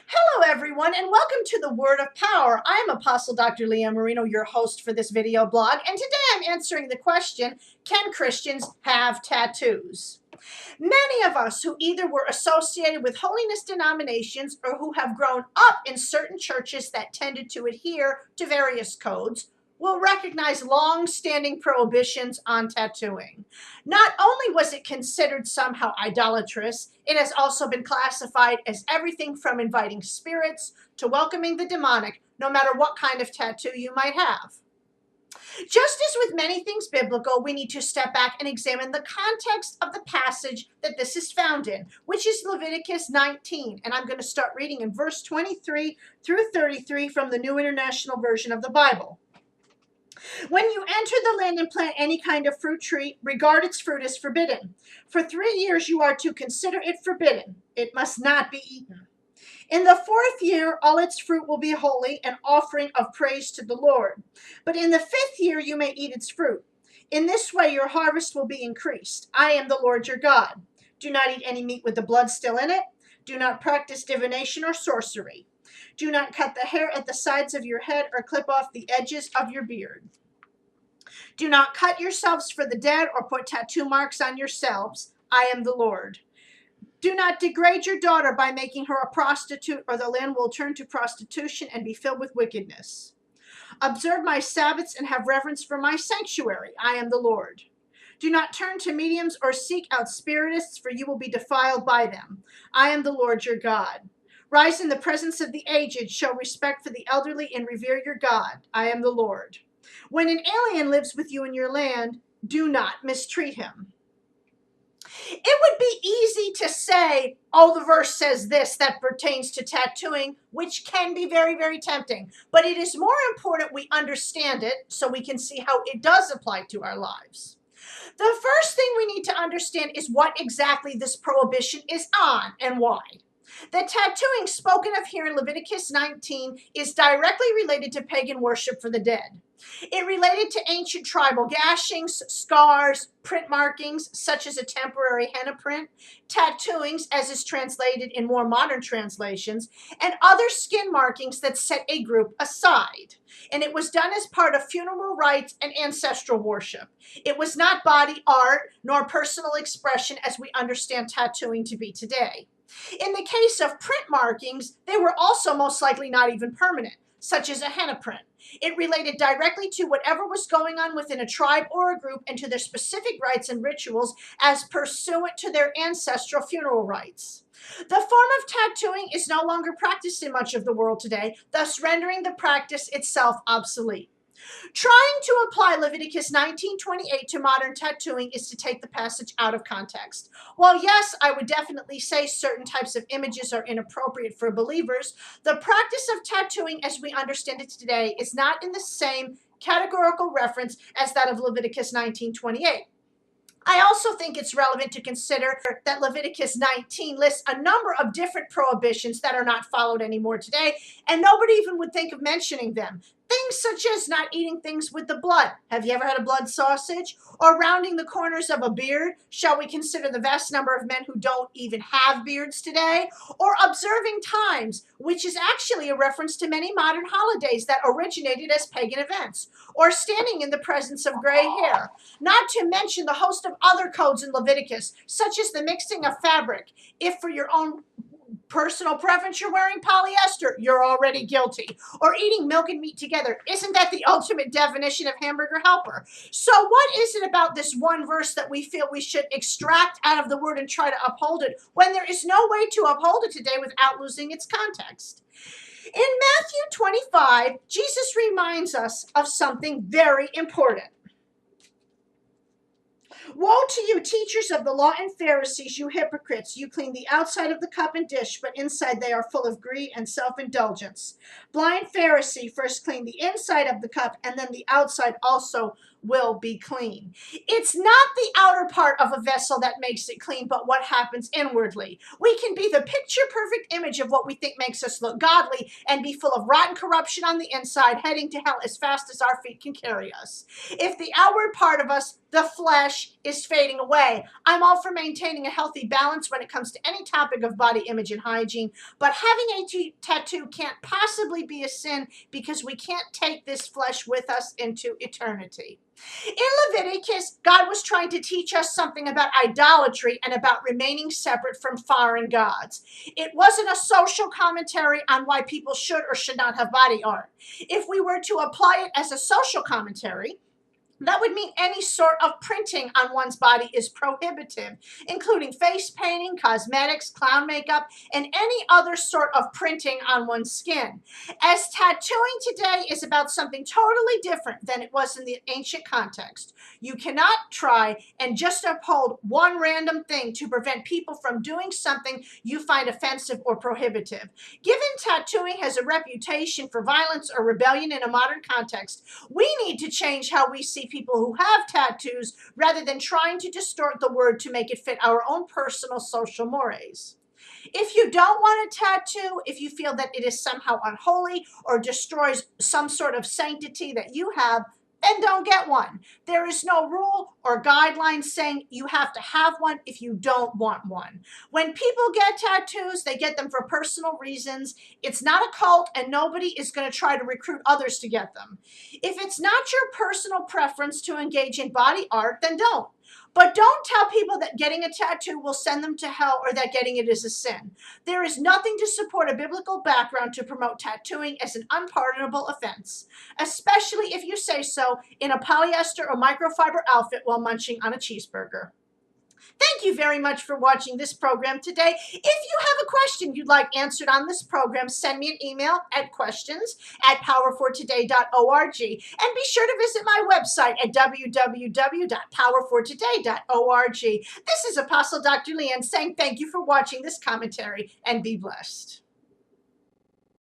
Hello, everyone, and welcome to the Word of Power. I am Apostle Dr. Leah Marino, your host for this video blog, and today I'm answering the question, can Christians have tattoos? Many of us who either were associated with holiness denominations or who have grown up in certain churches that tended to adhere to various codes will recognize long-standing prohibitions on tattooing. Not only was it considered somehow idolatrous, it has also been classified as everything from inviting spirits to welcoming the demonic, no matter what kind of tattoo you might have. Just as with many things biblical, we need to step back and examine the context of the passage that this is found in, which is Leviticus 19. And I'm going to start reading in verse 23 through 33 from the New International Version of the Bible. When you enter the land and plant any kind of fruit tree, regard its fruit as forbidden. For 3 years you are to consider it forbidden. It must not be eaten. In the 4th year, all its fruit will be holy, an offering of praise to the Lord. But in the 5th year, you may eat its fruit. In this way, your harvest will be increased. I am the Lord your God. Do not eat any meat with the blood still in it. Do not practice divination or sorcery. Do not cut the hair at the sides of your head or clip off the edges of your beard. Do not cut yourselves for the dead or put tattoo marks on yourselves. I am the Lord. Do not degrade your daughter by making her a prostitute, or the land will turn to prostitution and be filled with wickedness. Observe my Sabbaths and have reverence for my sanctuary. I am the Lord. Do not turn to mediums or seek out spiritists, for you will be defiled by them. I am the Lord your God. Rise in the presence of the aged, show respect for the elderly, and revere your God. I am the Lord. When an alien lives with you in your land, do not mistreat him. It would be easy to say, oh, the verse says this that pertains to tattooing, which can be very, very tempting. But it is more important we understand it so we can see how it does apply to our lives. The first thing we need to understand is what exactly this prohibition is on and why. The tattooing spoken of here in Leviticus 19 is directly related to pagan worship for the dead. It related to ancient tribal gashings, scars, print markings, such as a temporary henna print, tattooings, as is translated in more modern translations, and other skin markings that set a group aside. And it was done as part of funeral rites and ancestral worship. It was not body art nor personal expression as we understand tattooing to be today. In the case of print markings, they were also most likely not even permanent, such as a henna print. It related directly to whatever was going on within a tribe or a group and to their specific rites and rituals as pursuant to their ancestral funeral rites. The form of tattooing is no longer practiced in much of the world today, thus rendering the practice itself obsolete. Trying to apply Leviticus 19:28 to modern tattooing is to take the passage out of context. While yes, I would definitely say certain types of images are inappropriate for believers, the practice of tattooing as we understand it today is not in the same categorical reference as that of Leviticus 19:28. I also think it's relevant to consider that Leviticus 19 lists a number of different prohibitions that are not followed anymore today, and nobody even would think of mentioning them. Things such as not eating things with the blood. Have you ever had a blood sausage? Or rounding the corners of a beard. Shall we consider the vast number of men who don't even have beards today? Or observing times, which is actually a reference to many modern holidays that originated as pagan events. Or standing in the presence of gray hair. Not to mention the host of other codes in Leviticus, such as the mixing of fabric. If for your own personal preference you're wearing polyester, you're already guilty. Or eating milk and meat together. Isn't that the ultimate definition of hamburger helper? So what is it about this one verse that we feel we should extract out of the word and try to uphold it when there is no way to uphold it today without losing its context? In Matthew 25, Jesus reminds us of something very important. Woe to you, teachers of the law and Pharisees, you hypocrites! You clean the outside of the cup and dish, but inside they are full of greed and self-indulgence. Blind Pharisee, first clean the inside of the cup, and then the outside also will be clean. It's not the outer part of a vessel that makes it clean, but what happens inwardly. We can be the picture-perfect image of what we think makes us look godly and be full of rotten corruption on the inside, heading to hell as fast as our feet can carry us. If the outward part of us, the flesh, is fading away, I'm all for maintaining a healthy balance when it comes to any topic of body image and hygiene, but having a tattoo can't possibly be a sin because we can't take this flesh with us into eternity. In Leviticus, God was trying to teach us something about idolatry and about remaining separate from foreign gods. It wasn't a social commentary on why people should or should not have body art. If we were to apply it as a social commentary, that would mean any sort of printing on one's body is prohibitive, including face painting, cosmetics, clown makeup, and any other sort of printing on one's skin. As tattooing today is about something totally different than it was in the ancient context, you cannot try and just uphold one random thing to prevent people from doing something you find offensive or prohibitive. Given tattooing has a reputation for violence or rebellion in a modern context, we need to change how we see people who have tattoos rather than trying to distort the word to make it fit our own personal social mores. If you don't want a tattoo, if you feel that it is somehow unholy or destroys some sort of sanctity that you have, then don't get one. There is no rule or guideline saying you have to have one if you don't want one. When people get tattoos, they get them for personal reasons. It's not a cult, and nobody is going to try to recruit others to get them. If it's not your personal preference to engage in body art, then don't. But don't tell people that getting a tattoo will send them to hell or that getting it is a sin. There is nothing to support a biblical background to promote tattooing as an unpardonable offense, especially if you say so in a polyester or microfiber outfit while munching on a cheeseburger. Thank you very much for watching this program today. If you have a question you'd like answered on this program, send me an email at questions@powerfortoday.org, and be sure to visit my website at www.powerfortoday.org. This is Apostle Dr. Leanne saying thank you for watching this commentary, and be blessed.